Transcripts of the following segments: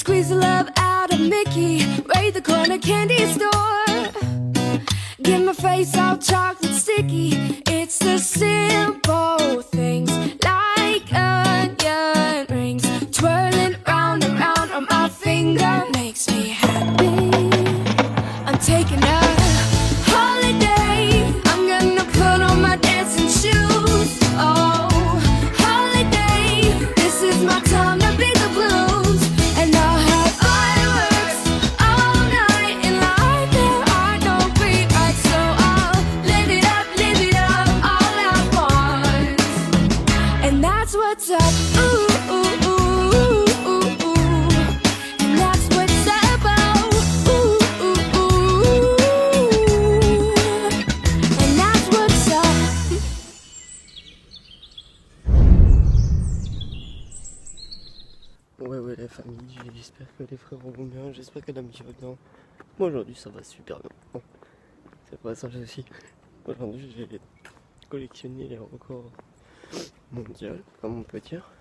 Squeeze the love out of Mickey, raid the corner candy store. Get my face all chocolate sticky. It's the simple things like onion rings twirling round and round on my finger. Makes me happy. I'm taking a holiday. I'm gonna put on my dancing shoes. Oh, holiday. This is my time to be the blues. And I'll have fireworks all night. In life there are no rewrites, so I'll live it up all at once. And that's what's up. Ooh, ooh, ooh, ooh, ooh. And that's what's up. Oh, ooh, ooh, ooh. And that's what's up. Ouais la famille, j'espère que les frères vont bien, j'espère que la mission va bien. Moi aujourd'hui ça va super bien. Bon, c'est pas ça aussi. Aujourd'hui j'ai collectionné les records mondiaux, comme on peut dire,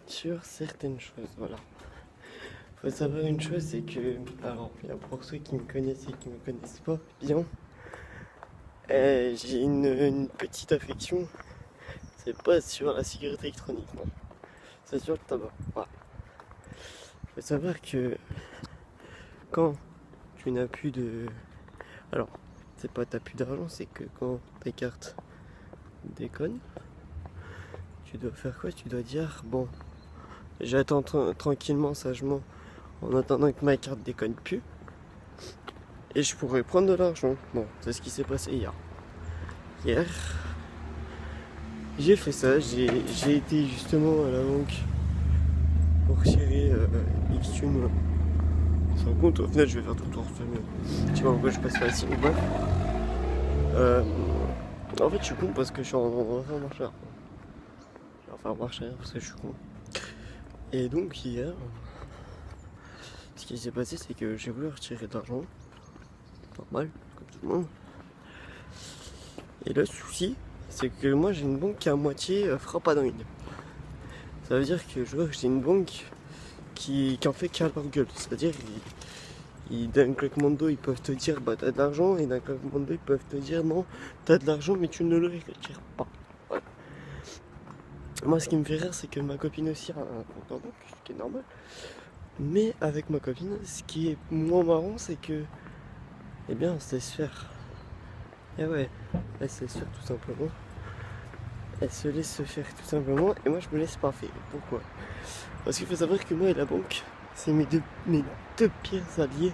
sur certaines choses, voilà. Faut savoir une chose, c'est que, alors pour ceux qui me connaissent et qui me connaissent pas bien, j'ai une petite affection, c'est pas sur la cigarette électronique, non. C'est sur le tabac, voilà. Faut savoir que quand tu n'as plus de... Alors, c'est pas t'as plus d'argent, c'est que quand ta carte déconne, tu dois faire quoi? Tu dois dire, bon, j'attends tranquillement, sagement, en attendant que ma carte déconne plus, et je pourrais prendre de l'argent. Bon, c'est ce qui s'est passé hier. Hier, j'ai fait ça, j'ai été justement à la banque pour tirer Xtune sans compte. Au final je vais faire tout le tour, je sais pas pourquoi je passe par ici, mais bref. En fait je suis con parce que je suis en train de marcher. Je vais faire marcher parce que je suis con. Et donc hier, ce qui s'est passé c'est que j'ai voulu retirer de l'argent, normal, comme tout le monde. Et le souci, c'est que moi j'ai une banque qui est à moitié frappadingue. Ça veut dire que je vois que j'ai une banque qui en fait qu'à leur gueule. C'est-à-dire d'un claquement de doigts ils peuvent te dire bah t'as de l'argent, et d'un claquement de doigts ils peuvent te dire non t'as de l'argent mais tu ne le retires pas. Voilà. Moi ce qui me fait rire c'est que ma copine aussi a un compte en banque, ce qui est normal. Mais avec ma copine, ce qui est moins marrant c'est que eh bien c'est se faire. Et ouais, elle se laisse faire tout simplement. Elle se laisse se faire tout simplement et moi je me laisse pas faire. Pourquoi? Parce qu'il faut savoir que moi et la banque, c'est mes deux pires alliés,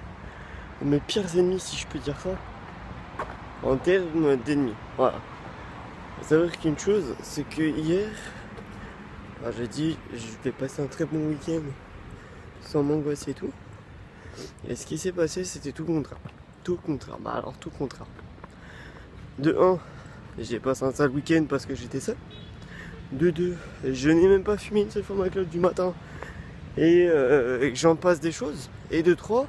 mes pires ennemis si je peux dire ça, en termes d'ennemis. Voilà. Il faut savoir qu'une chose, c'est que hier, j'ai dit je vais passer un très bon week-end sans m'angoisser et tout. Et ce qui s'est passé c'était tout le contraire. Tout le contraire. Bah alors tout le contraire. De 1, j'ai passé un sale week-end parce que j'étais seul. De 2, je n'ai même pas fumé une seule fois ma clope du matin et que j'en passe des choses. Et de 3,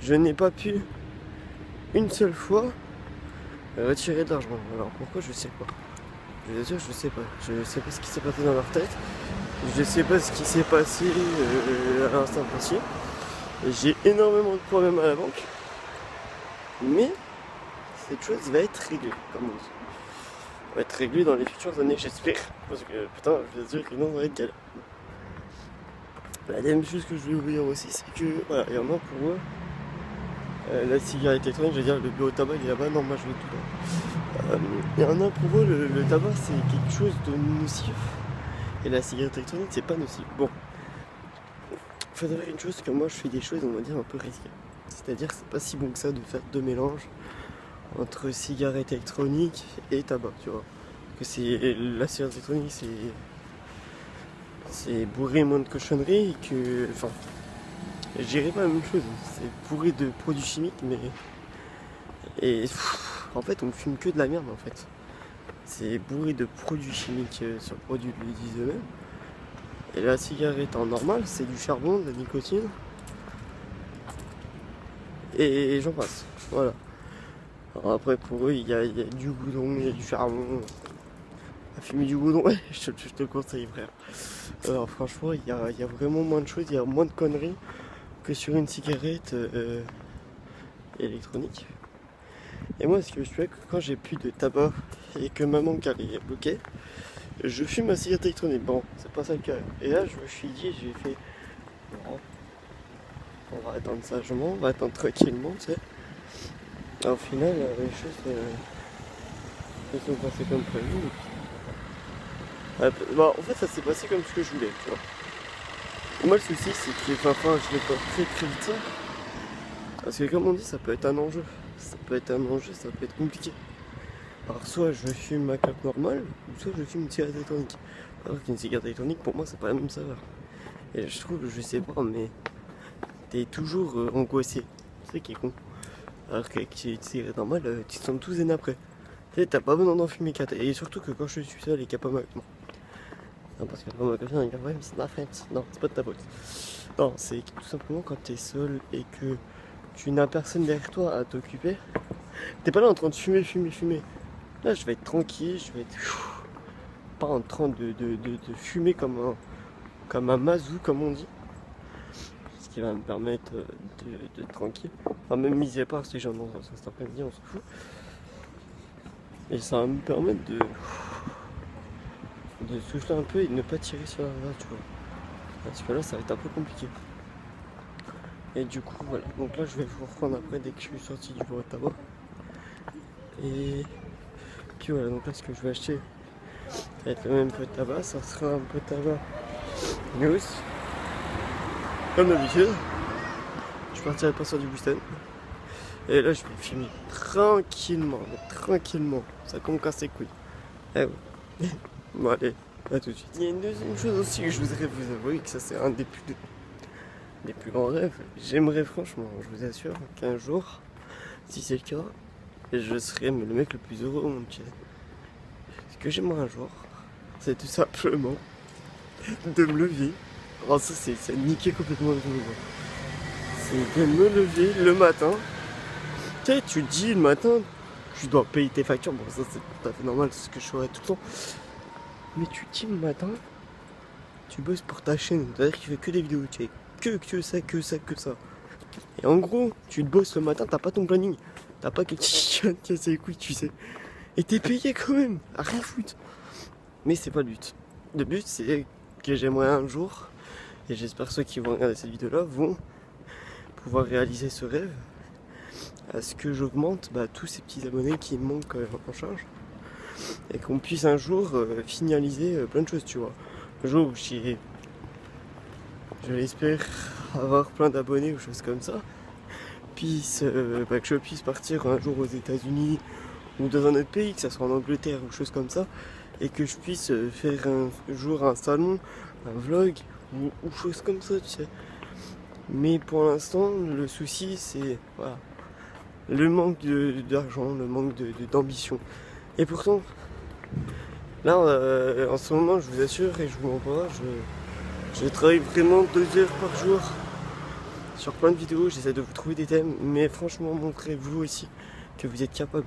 je n'ai pas pu une seule fois retirer de l'argent. Alors pourquoi? Je sais pas. Je vous assure, je sais pas. Je sais pas ce qui s'est passé dans leur tête. Je sais pas ce qui s'est passé à l'instant précis. J'ai énormément de problèmes à la banque. Mais cette chose va être réglée, comme on dit. Va être réglée dans les futures années, j'espère. Parce que putain, je vous assure que non, ça va être galère. La deuxième chose que je voulais vous dire aussi, c'est que voilà, il y en a pour eux. La cigarette électronique, je veux dire, le bureau de tabac il est là-bas, non, moi je vais tout là. Il y en a pour eux, le tabac c'est quelque chose de nocif. Et la cigarette électronique c'est pas nocif. Bon, il faut savoir une chose, que moi je fais des choses, on va dire, un peu risquées. C'est-à-dire que c'est pas si bon que ça de faire deux mélanges entre cigarette électronique et tabac, tu vois. Que c'est la cigarette électronique c'est bourré moins de cochonneries et que, enfin, je dirais pas la même chose. C'est bourré de produits chimiques, mais en fait on fume que de la merde en fait. C'est bourré de produits chimiques sur le produit, ils le disent eux-mêmes. Et la cigarette en normal, c'est du charbon, de la nicotine et j'en passe. Voilà. Alors après pour eux il y a du goudron, il y a du charbon. à fumer du goudron, ouais, je te le conseille, frère. Alors franchement, il y a vraiment moins de choses, il y a moins de conneries que sur une cigarette électronique. Et moi, ce que je fais, quand j'ai plus de tabac et que ma manque est bloquée, je fume ma cigarette électronique. Bon, c'est pas ça le cas. Et là, je me suis dit, j'ai fait, bon, on va attendre sagement, on va attendre tranquillement, tu sais. Au final, les choses se sont passées comme prévu. Bah, en fait, ça s'est passé comme ce que je voulais, tu vois. Moi, le souci, c'est que je vais pas très vite ça. Parce que, comme on dit, ça peut être un enjeu. Ça peut être compliqué. Alors, soit je fume ma clope normale, ou soit je fume une cigarette électronique. Alors qu'une cigarette électronique, pour moi, c'est pas la même saveur. Et je trouve, je sais pas, mais t'es toujours angoissé. C'est ça qui est con. Alors qu'avec une cigarette normale, tu te sens tout zen après. Tu sais, t'as pas besoin d'en fumer 4. Et surtout que quand je suis seul et qu'il n'y a pas ma copine. Non, parce que ma copine, elle dit ouais, mais c'est ma faute. Non, c'est pas de ta faute. Non, c'est tout simplement quand t'es seul et que tu n'as personne derrière toi à t'occuper. T'es pas là en train de fumer. Là, je vais être tranquille, je vais être pas en train de fumer comme un mazou, comme on dit. Ce qui va me permettre d'être tranquille. Enfin, même mis à part si j'en ai cet après-midi, on s'en fout. Et ça va me permettre de souffler un peu et de ne pas tirer sur la rate, tu vois. Parce que là, ça va être un peu compliqué. Et du coup, voilà. Donc là, je vais vous reprendre après dès que je suis sorti du bureau de tabac. Et puis voilà, donc là, ce que je vais acheter, ça va être quand même un peu de tabac. Ça sera un peu de tabac news. Comme d'habitude. Je partirai pas sur du Boston. Et là, je vais fumer tranquillement. Ça me casse les couilles. Eh ouais. Bon, allez, à tout de suite. Il y a une deuxième chose aussi que je voudrais vous avouer, que ça, c'est un des plus grands rêves. J'aimerais franchement, je vous assure, qu'un jour, si c'est le cas, je serai le mec le plus heureux au monde. Ce que j'aimerais un jour, c'est tout simplement de me lever. Alors ça, c'est niquer complètement le jour. C'est de me lever le matin. Tu sais, tu te dis le matin, tu dois payer tes factures. Bon, ça, c'est tout à fait normal, c'est ce que je ferais tout le temps. Mais tu te dis le matin, tu bosses pour ta chaîne. C'est-à-dire que tu fais que des vidéos, tu fais que ça. Et en gros, tu te bosses le matin, t'as pas ton planning. T'as pas quelqu'un qui vient te casser les couilles, tu sais. Et t'es payé quand même, à rien foutre. Mais c'est pas le but. Le but, c'est que j'aimerais un jour, et j'espère que ceux qui vont regarder cette vidéo-là vont pouvoir réaliser ce rêve, à ce que j'augmente tous ces petits abonnés qui me manquent en charge. Et qu'on puisse un jour finaliser plein de choses, tu vois. Un jour où je l'espère avoir plein d'abonnés ou choses comme ça, que je puisse partir un jour aux États-Unis ou dans un autre pays, que ce soit en Angleterre ou choses comme ça, et que je puisse faire un jour un salon, un vlog ou choses comme ça, tu sais. Mais pour l'instant, le souci, c'est voilà, le manque d'argent, le manque d'ambition. Et pourtant, là, en ce moment, je vous assure, et je vous mens pas, je travaille vraiment 2 heures par jour sur plein de vidéos, j'essaie de vous trouver des thèmes, mais franchement, montrez-vous aussi que vous êtes capable.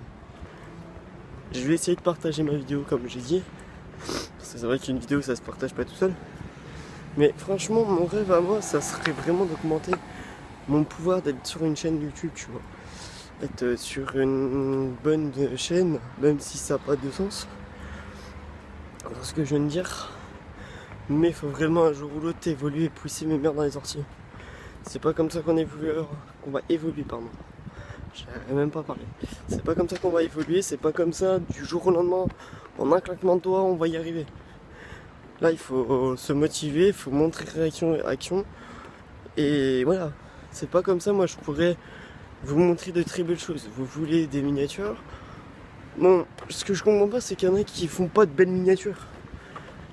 Je vais essayer de partager ma vidéo, comme j'ai dit, parce que c'est vrai qu'une vidéo, ça se partage pas tout seul. Mais franchement, mon rêve à moi, ça serait vraiment d'augmenter mon pouvoir d'être sur une chaîne YouTube, tu vois. Être sur une bonne chaîne, même si ça n'a pas de sens. Alors ce que je viens de dire, mais il faut vraiment un jour ou l'autre évoluer et pousser mes mères dans les orties. C'est pas comme ça qu'on va évoluer, pardon. J'arrive même pas à parler. C'est pas comme ça qu'on va évoluer, c'est pas comme ça du jour au lendemain, en un claquement de doigts, on va y arriver. Là, il faut se motiver, il faut montrer réaction et action. Et voilà, c'est pas comme ça, moi je pourrais vous montrer de très belles choses. Vous voulez des miniatures? Bon, ce que je comprends pas, c'est qu'il y en a qui font pas de belles miniatures.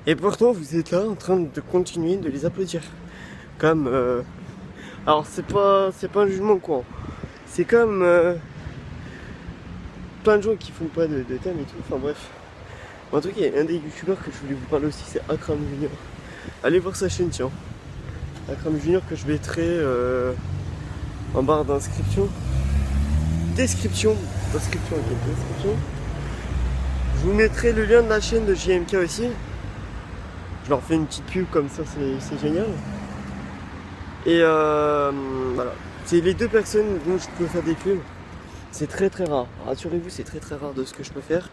Et pourtant, vous êtes là en train de continuer de les applaudir. Comme... Alors, c'est pas un jugement quoi. C'est comme... plein de gens qui font pas de thème et tout, enfin bref. En tout cas, il y a un des youtubeurs que je voulais vous parler aussi, c'est Akram Junior. Allez voir sa chaîne, tiens. Akram Junior que je mettrai en barre description. Je vous mettrai le lien de la chaîne de JMK aussi. Je leur fais une petite pub comme ça, c'est génial. Et voilà, c'est les deux personnes dont je peux faire des pubs. C'est très très rare, rassurez-vous, c'est très très rare de ce que je peux faire.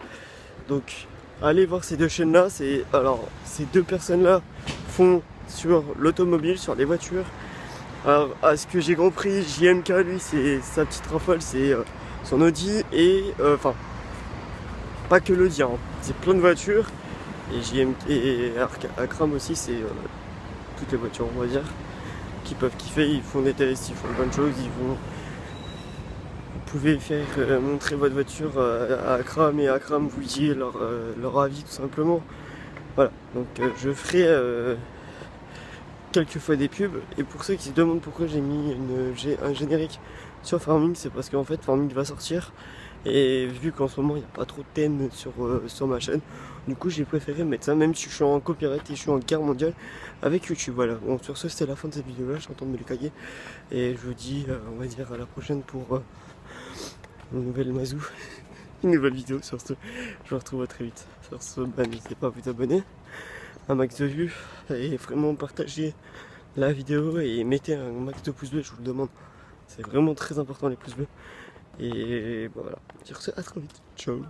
Donc allez voir ces deux chaînes là. Alors ces deux personnes là font sur l'automobile, sur les voitures. Alors à ce que j'ai compris, JMK lui c'est sa petite rafale, c'est son Audi et enfin pas que l'Audi, hein, c'est plein de voitures. Et JMK et Akram aussi c'est toutes les voitures on va dire qui peuvent kiffer, ils font des tests, ils font plein de choses, vous pouvez faire montrer votre voiture à Akram et Akram vous dit leur avis tout simplement. Voilà, donc je ferai quelques fois des pubs. Et pour ceux qui se demandent pourquoi j'ai mis un générique sur Farming, c'est parce qu'en fait Farming va sortir. Et vu qu'en ce moment il n'y a pas trop de thèmes sur ma chaîne, du coup j'ai préféré mettre ça, même si je suis en copyright et je suis en guerre mondiale avec YouTube. Voilà, bon sur ce c'était la fin de cette vidéo là, je suis en train de me le caguer. Et je vous dis on va dire à la prochaine pour une nouvelle mazou, une nouvelle vidéo sur ce. Je vous retrouve très vite. Sur ce, n'hésitez pas à vous abonner, un max de vues et vraiment partager la vidéo et mettez un max de pouces bleus, je vous le demande. C'est vraiment très important les pouces bleus. Et voilà, sur ce, à très vite. Ciao.